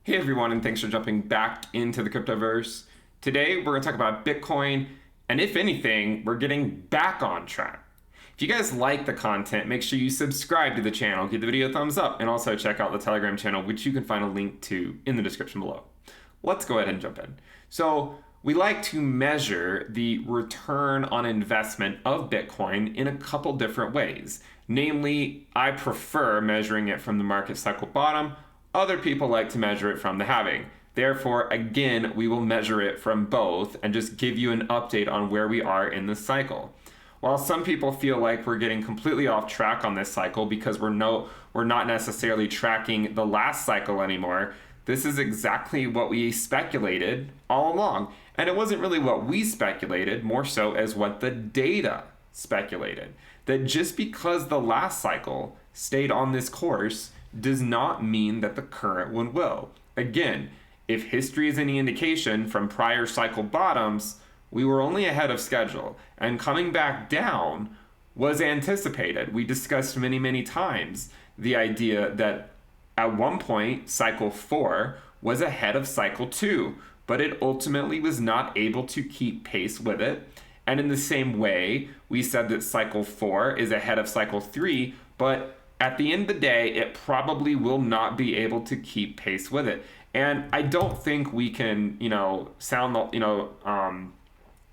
Hey everyone, and thanks for jumping back into the cryptoverse. Today we're going to talk about Bitcoin, and if anything, we're getting back on track. If you guys like the content, make sure you subscribe to the channel, give the video a thumbs up, and also check out the Telegram channel, which you can find a link to in the description below. Let's go ahead and jump in. So, we like to measure the return on investment of Bitcoin in a couple different ways. Namely, I prefer measuring it from the market cycle bottom. Other people like to measure it from the halving. Therefore, again, we will measure it from both and just give you an update on where we are in the cycle. While some people feel like we're getting completely off track on this cycle because we're not necessarily tracking the last cycle anymore, this is exactly what we speculated all along. And it wasn't really what we speculated, more so as what the data speculated. That just because the last cycle stayed on this course does not mean that the current one will. Again, if history is any indication from prior cycle bottoms, we were only ahead of schedule, and coming back down was anticipated. We discussed many times the idea that at one point, cycle 4 was ahead of cycle 2, but it ultimately was not able to keep pace with it. And in the same way, we said that cycle 4 is ahead of cycle 3, but at the end of the day, it probably will not be able to keep pace with it. And I don't think we can,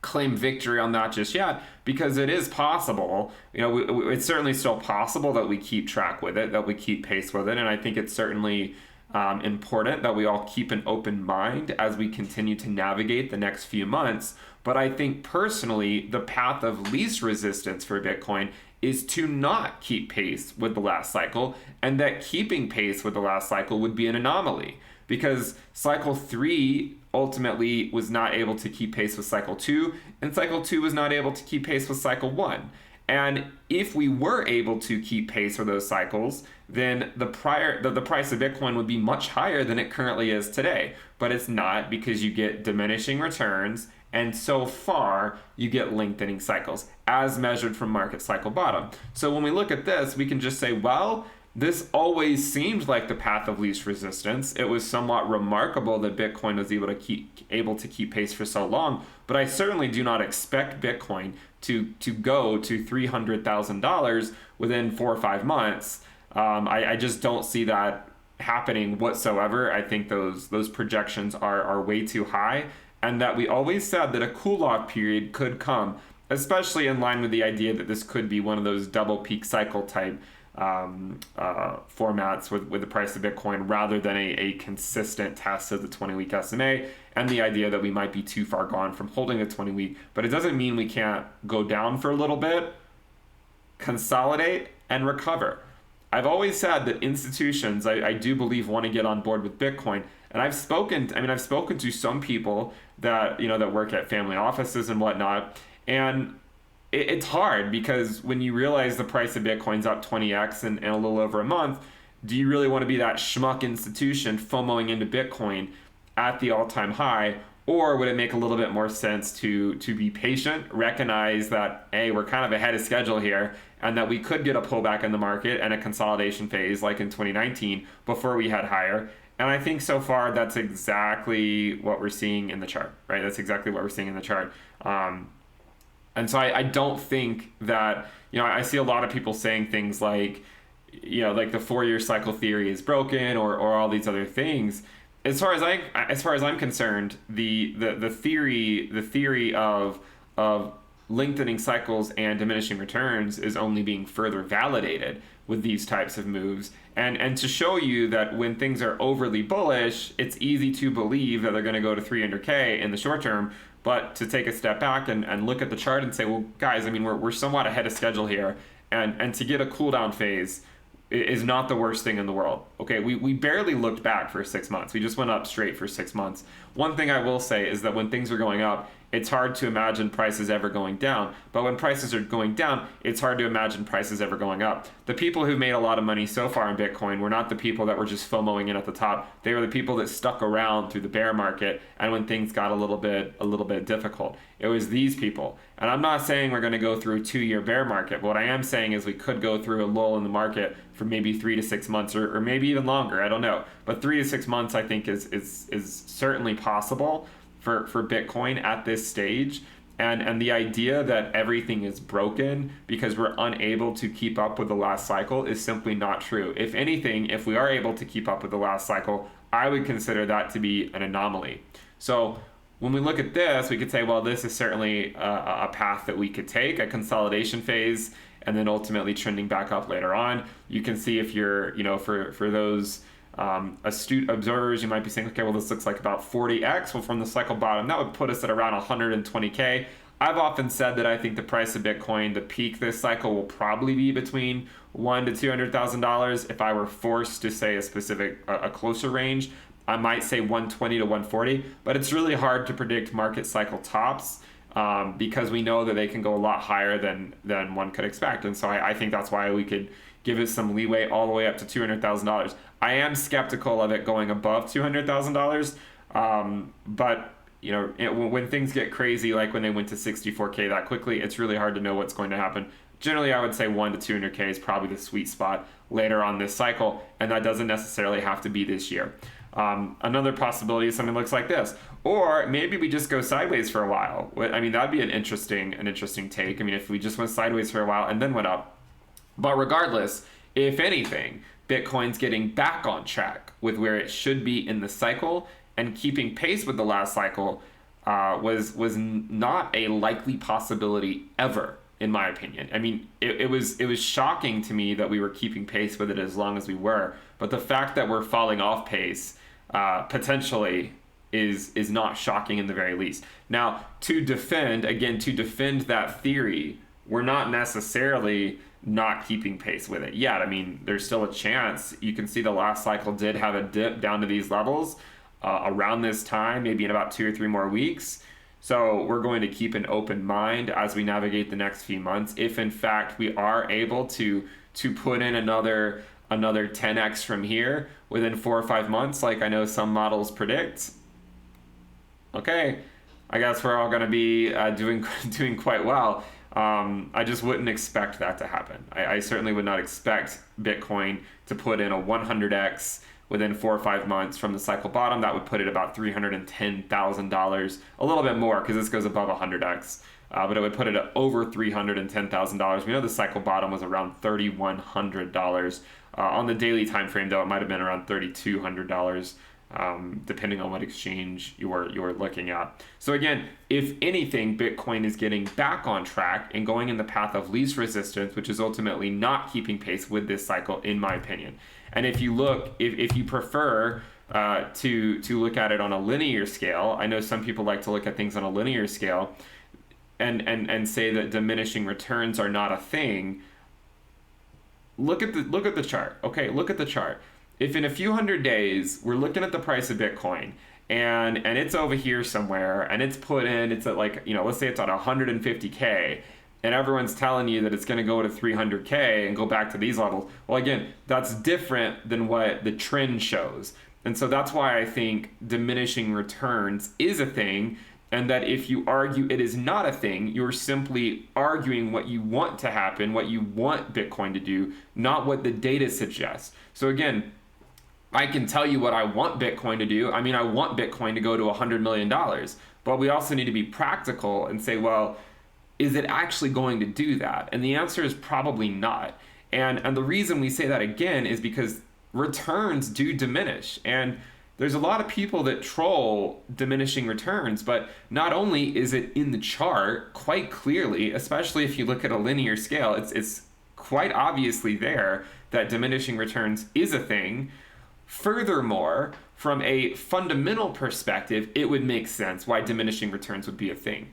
claim victory on that just yet, because it is possible. It's certainly still possible that we keep track with it, that we keep pace with it. And I think it's certainly important that we all keep an open mind as we continue to navigate the next few months. But I think personally, the path of least resistance for Bitcoin is to not keep pace with the last cycle, and that keeping pace with the last cycle would be an anomaly, because cycle 3 ultimately was not able to keep pace with cycle 2, and cycle 2 was not able to keep pace with cycle 1. And if we were able to keep pace with those cycles, then the price of Bitcoin would be much higher than it currently is today. But it's not, because you get diminishing returns, and so far you get lengthening cycles as measured from market cycle bottom. So when we look at this, we can just say, well, this always seemed like the path of least resistance. It was somewhat remarkable that Bitcoin was able to keep pace for so long, but I certainly do not expect Bitcoin to go to $300,000 within 4 or 5 months. I just don't see that happening whatsoever. I think those projections are way too high, and that we always said that a cool-off period could come, especially in line with the idea that this could be one of those double peak cycle type formats with the price of Bitcoin, rather than a consistent test of the 20-week SMA, and the idea that we might be too far gone from holding the 20-week. But it doesn't mean we can't go down for a little bit, consolidate, and recover. I've always said that institutions, I do believe, want to get on board with Bitcoin. And I've spoken to some people that work at family offices and whatnot, and it's hard, because when you realize the price of Bitcoin's up 20x in a little over a month, do you really want to be that schmuck institution FOMOing into Bitcoin at the all-time high? Or would it make a little bit more sense to be patient, recognize that, hey, we're kind of ahead of schedule here, and that we could get a pullback in the market and a consolidation phase like in 2019 before we head higher? And I think so far that's exactly what we're seeing in the chart, right? That's exactly what we're seeing in the chart. And so I don't think that, I see a lot of people saying things like, like the 4-year cycle theory is broken, or all these other things. As far as I'm concerned, the theory of lengthening cycles and diminishing returns is only being further validated with these types of moves. And to show you that when things are overly bullish, it's easy to believe that they're going to go to 300K in the short term. But to take a step back and look at the chart and say, well, guys, we're somewhat ahead of schedule here. And to get a cool down phase is not the worst thing in the world. Okay, we barely looked back for 6 months. We just went up straight for 6 months. One thing I will say is that when things are going up, it's hard to imagine prices ever going down. But when prices are going down, it's hard to imagine prices ever going up. The people who made a lot of money so far in Bitcoin were not the people that were just FOMOing in at the top. They were the people that stuck around through the bear market and when things got a little bit difficult. It was these people. And I'm not saying we're going to go through a 2-year bear market. But what I am saying is we could go through a lull in the market for maybe 3 to 6 months or maybe even longer. I don't know. But 3 to 6 months I think is certainly possible for Bitcoin at this stage. And the idea that everything is broken because we're unable to keep up with the last cycle is simply not true. If anything, if we are able to keep up with the last cycle, I would consider that to be an anomaly. So when we look at this, we could say, well, this is certainly a path that we could take, a consolidation phase, and then ultimately trending back up later on. You can see if you're, for those astute observers, you might be saying, okay, well, this looks like about 40x. Well, from the cycle bottom, that would put us at around 120K. I've often said that I think the price of Bitcoin, the peak this cycle, will probably be between $100,000 to $200,000. If I were forced to say a closer range, I might say 120 to 140, but it's really hard to predict market cycle tops because we know that they can go a lot higher than one could expect. And so I think that's why we could give it some leeway all the way up to $200,000. I am skeptical of it going above $200,000, but when things get crazy, like when they went to 64K that quickly, it's really hard to know what's going to happen. Generally, I would say 1 to 200K is probably the sweet spot later on this cycle, and that doesn't necessarily have to be this year. Another possibility is something that looks like this, or maybe we just go sideways for a while. I mean, that'd be an interesting take. I mean, if we just went sideways for a while and then went up. But regardless, if anything, Bitcoin's getting back on track with where it should be in the cycle, and keeping pace with the last cycle was not a likely possibility ever, in my opinion. I mean, it was shocking to me that we were keeping pace with it as long as we were, but the fact that we're falling off pace potentially is not shocking in the very least. Now, to defend that theory, we're not necessarily not keeping pace with it yet. I mean, there's still a chance. You can see the last cycle did have a dip down to these levels around this time, maybe in about 2 or 3 more weeks. So we're going to keep an open mind as we navigate the next few months. If in fact we are able to put in another 10x from here within 4 or 5 months, like I know some models predict, okay, I guess we're all going to be doing quite well. I just wouldn't expect that to happen. I certainly would not expect Bitcoin to put in a 100x within 4 or 5 months from the cycle bottom. That would put it about $310,000, a little bit more because this goes above 100x, but it would put it at over $310,000. We know the cycle bottom was around $3,100. On the daily time frame, though, it might have been around $3,200. Depending on what exchange you are looking at. So again, if anything, Bitcoin is getting back on track and going in the path of least resistance, which is ultimately not keeping pace with this cycle, in my opinion. And if you prefer to look at it on a linear scale, I know some people like to look at things on a linear scale and say that diminishing returns are not a thing. Look at the chart. Okay, look at the chart. If in a few hundred days we're looking at the price of Bitcoin and it's over here somewhere and it's at like, let's say it's at 150K and everyone's telling you that it's going to go to 300K and go back to these levels. Well, again, that's different than what the trend shows. And so that's why I think diminishing returns is a thing, and that if you argue it is not a thing, you're simply arguing what you want to happen, what you want Bitcoin to do, not what the data suggests. So again, I can tell you what I want Bitcoin to do. I mean, I want Bitcoin to go to $100 million, but we also need to be practical and say, well, is it actually going to do that? And the answer is probably not. And the reason we say that again is because returns do diminish. And there's a lot of people that troll diminishing returns, but not only is it in the chart quite clearly, especially if you look at a linear scale, it's quite obviously there that diminishing returns is a thing. Furthermore, from a fundamental perspective, it would make sense why diminishing returns would be a thing.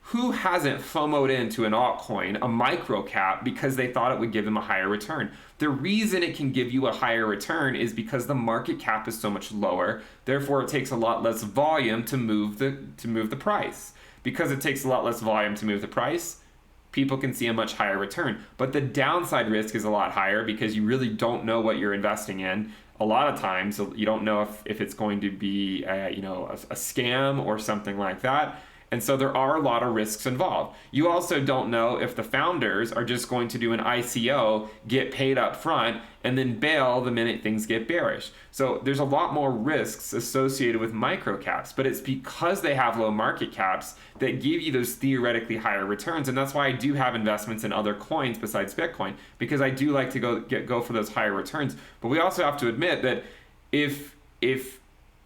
Who hasn't FOMO'd into an altcoin, a micro cap, because they thought it would give them a higher return? The reason it can give you a higher return is because the market cap is so much lower. Therefore, it takes a lot less volume to move the price. because it takes a lot less volume to move the price, people can see a much higher return. But the downside risk is a lot higher because you really don't know what you're investing in. A lot of times you don't know if it's going to be a scam or something like that. And so there are a lot of risks involved. You also don't know if the founders are just going to do an ICO, get paid up front, and then bail the minute things get bearish. So there's a lot more risks associated with microcaps, but it's because they have low market caps that give you those theoretically higher returns. And that's why I do have investments in other coins besides Bitcoin, because I do like to go for those higher returns. But we also have to admit that if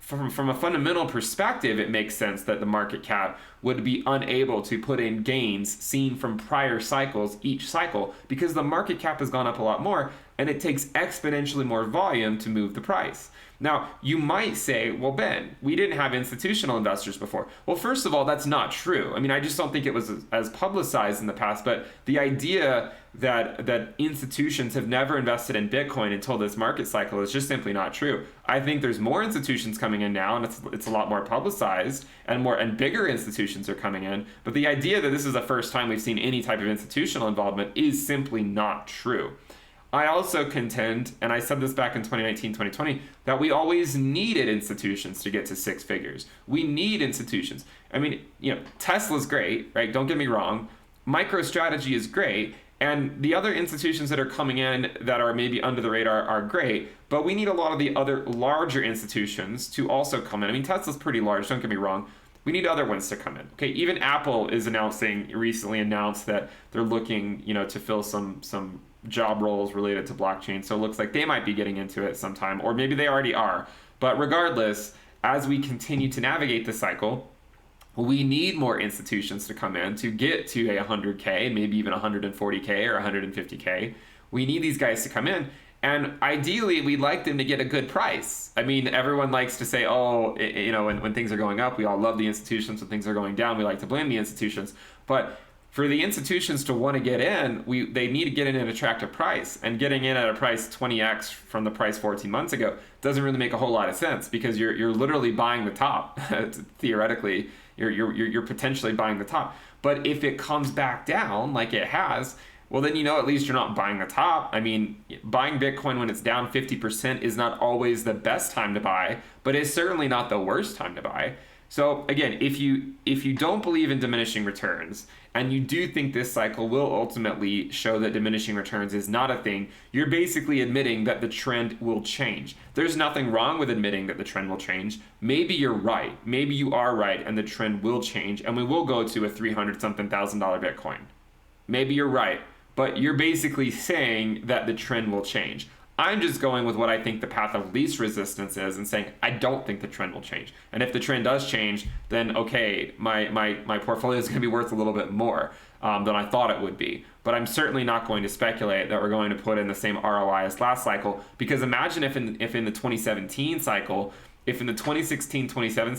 from a fundamental perspective, it makes sense that the market cap would be unable to put in gains seen from prior cycles each cycle, because the market cap has gone up a lot more and it takes exponentially more volume to move the price. Now, you might say, well, Ben, we didn't have institutional investors before. Well, first of all, that's not true. I mean, I just don't think it was as publicized in the past, but the idea that institutions have never invested in Bitcoin until this market cycle is just simply not true. I think there's more institutions coming in now, and it's a lot more publicized, and bigger institutions are coming in. But the idea that this is the first time we've seen any type of institutional involvement is simply not true. I also contend, and I said this back in 2019, 2020, that we always needed institutions to get to six figures. We need institutions. I mean, Tesla's great, right? Don't get me wrong. MicroStrategy is great. And the other institutions that are coming in that are maybe under the radar are great, but we need a lot of the other larger institutions to also come in. I mean, Tesla's pretty large, don't get me wrong. We need other ones to come in. Okay, even Apple is recently announced that they're looking, to fill some job roles related to blockchain. So it looks like they might be getting into it sometime, or maybe they already are. But regardless, as we continue to navigate the cycle, we need more institutions to come in to get to a 100K, maybe even 140K or 150K. We need these guys to come in. And ideally, we'd like them to get a good price. I mean, everyone likes to say, when things are going up, we all love the institutions. When things are going down, we like to blame the institutions. But for the institutions to want to get in, they need to get in at an attractive price. And getting in at a price 20x from the price 14 months ago doesn't really make a whole lot of sense, because you're literally buying the top. Theoretically, you're potentially buying the top. But if it comes back down like it has, well, then at least you're not buying the top. I mean, buying Bitcoin when it's down 50% is not always the best time to buy, but it's certainly not the worst time to buy. So again, if you don't believe in diminishing returns, and you do think this cycle will ultimately show that diminishing returns is not a thing, you're basically admitting that the trend will change. There's nothing wrong with admitting that the trend will change. Maybe you're right. Maybe you are right, and the trend will change, and we will go to a $300-something thousand Bitcoin. Maybe you're right, but you're basically saying that the trend will change. I'm just going with what I think the path of least resistance is and saying I don't think the trend will change. And if the trend does change, then okay, my portfolio is going to be worth a little bit more than I thought it would be. But I'm certainly not going to speculate that we're going to put in the same ROI as last cycle, because imagine if in the 2017 cycle, if in the 2017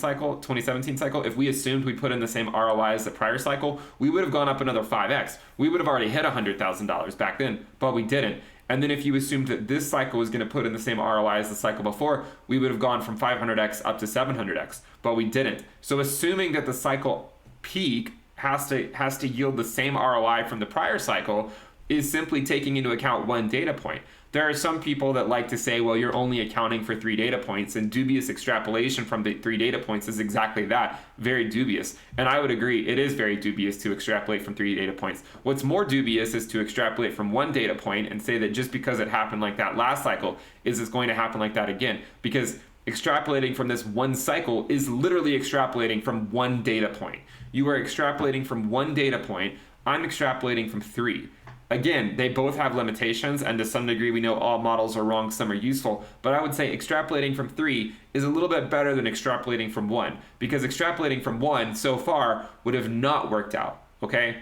cycle, if we assumed we put in the same ROI as the prior cycle, we would have gone up another 5x. We would have already hit $100,000 back then, but we didn't. And then if you assumed that this cycle was going to put in the same ROI as the cycle before, we would have gone from 500x up to 700x, but we didn't. So assuming that the cycle peak has to yield the same ROI from the prior cycle is simply taking into account one data point. There are some people that like to say, well, you're only accounting for 3 data points, and dubious extrapolation from the 3 data points is exactly that, very dubious. And I would agree, it is very dubious to extrapolate from 3 data points. What's more dubious is to extrapolate from 1 data point and say that just because it happened like that last cycle, is it's going to happen like that again. Because extrapolating from this one cycle is literally extrapolating from 1 data point. You are extrapolating from 1 data point, I'm extrapolating from 3. Again, they both have limitations, and to some degree we know all models are wrong, some are useful, but I would say extrapolating from 3 is a little bit better than extrapolating from 1, because extrapolating from 1 so far would have not worked out, okay?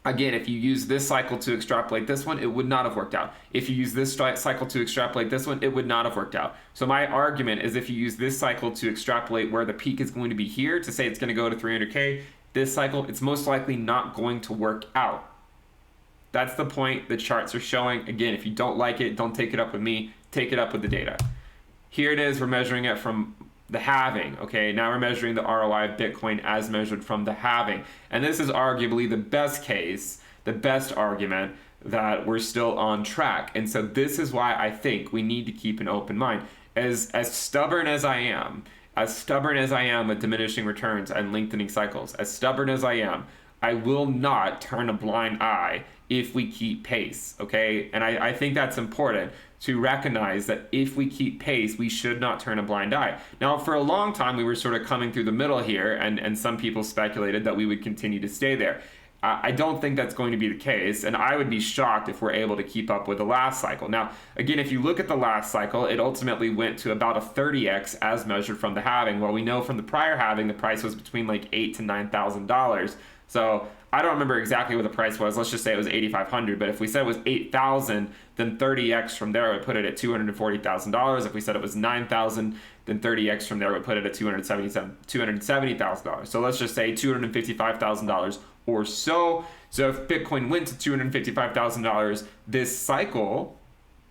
Again, if you use this cycle to extrapolate this one, it would not have worked out. If you use this cycle to extrapolate this one, it would not have worked out. So my argument is if you use this cycle to extrapolate where the peak is going to be here, to say it's going to go to 300K, this cycle, it's most likely not going to work out. That's the point the charts are showing. Again, if you don't like it, don't take it up with me. Take it up with the data. Here it is. We're measuring it from the halving. Okay, now we're measuring the ROI of Bitcoin as measured from the halving. And this is arguably the best case, the best argument that we're still on track. And so this is why I think we need to keep an open mind. As stubborn as I am, with diminishing returns and lengthening cycles, as stubborn as I will not turn a blind eye if we keep pace, okay? And I think that's important to recognize that if we keep pace, we should not turn a blind eye. Now, for a long time, we were sort of coming through the middle here, and some people speculated that we would continue to stay there. I don't think that's going to be the case, and I would be shocked if we're able to keep up with the last cycle. Now, again, if you look at the last cycle, it ultimately went to about a 30x as measured from the halving. Well, we know from the prior halving, the price was between like $8,000 to $9,000. So I don't remember exactly what the price was. Let's just say it was $8,500. But if we said it was $8,000, then 30x from there would put it at $240,000. If we said it was $9,000, then 30x from there would put it at $270,000. So let's just say $255,000 or so. So if Bitcoin went to $255,000 this cycle,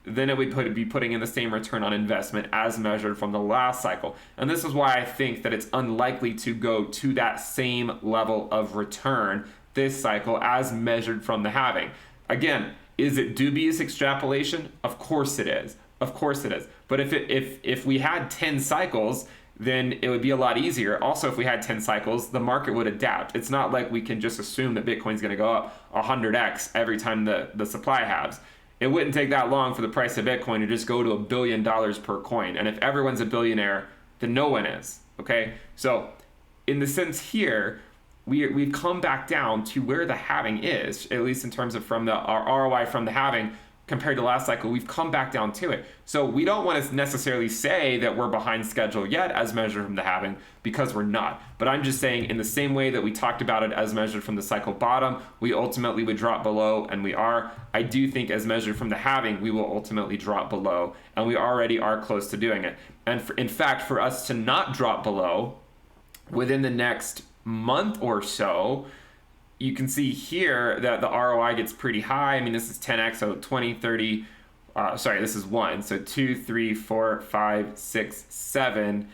then it would be putting in the same return on investment as measured from the last cycle. And this is why I think that it's unlikely to go to that same level of return this cycle as measured from the halving. Again, is it dubious extrapolation? Of course it is. Of course it is. But if we had 10 cycles, then it would be a lot easier. Also, if we had 10 cycles, the market would adapt. It's not like we can just assume that Bitcoin's going to go up 100x every time the supply halves. It wouldn't take that long for the price of Bitcoin to just go to $1 billion per coin. And if everyone's a billionaire, then no one is, okay? So in the sense here, we've come back down to where the halving is, at least in terms of our ROI from the halving compared to last cycle, we've come back down to it. So we don't want to necessarily say that we're behind schedule yet as measured from the halving, because we're not. But I'm just saying, in the same way that we talked about it as measured from the cycle bottom, we ultimately would drop below, and we are. I do think as measured from the halving, we will ultimately drop below, and we already are close to doing it. And in fact, for us to not drop below within the next month or so, you can see here that the ROI gets pretty high. I mean, this is 10x, so 20, 30, this is 1. So 2, 3, 4, 5, 6, 7,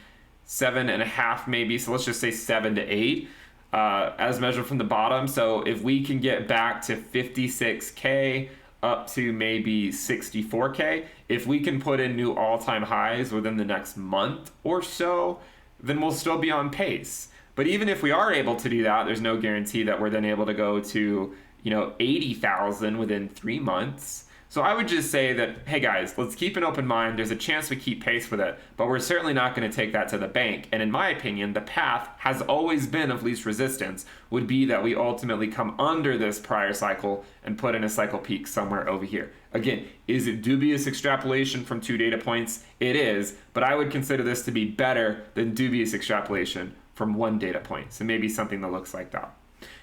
7.5 maybe. So let's just say 7 to 8 as measured from the bottom. So if we can get back to 56K up to maybe 64K, if we can put in new all-time highs within the next month or so, then we'll still be on pace. But even if we are able to do that, there's no guarantee that we're then able to go to, 80,000 within 3 months. So I would just say that, hey guys, let's keep an open mind. There's a chance we keep pace with it, but we're certainly not going to take that to the bank. And in my opinion, the path has always been of least resistance, would be that we ultimately come under this prior cycle and put in a cycle peak somewhere over here. Again, is it dubious extrapolation from 2 data points? It is, but I would consider this to be better than dubious extrapolation from 1 data point. So maybe something that looks like that.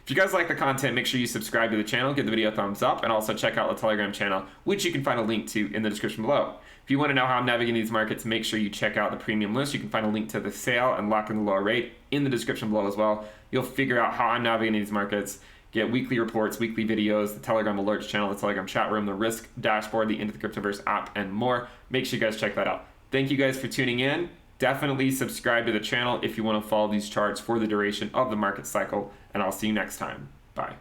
If you guys like the content, make sure you subscribe to the channel, give the video a thumbs up, and also check out the Telegram channel, which you can find a link to in the description below. If you want to know how I'm navigating these markets, make sure you check out the premium list. You can find a link to the sale and lock in the lower rate in the description below as well. You'll figure out how I'm navigating these markets, get weekly reports, weekly videos, the Telegram alerts channel, the Telegram chat room, the risk dashboard, the Into the Cryptoverse app, and more. Make sure you guys check that out. Thank you guys for tuning in. Definitely subscribe to the channel if you want to follow these charts for the duration of the market cycle, and I'll see you next time. Bye.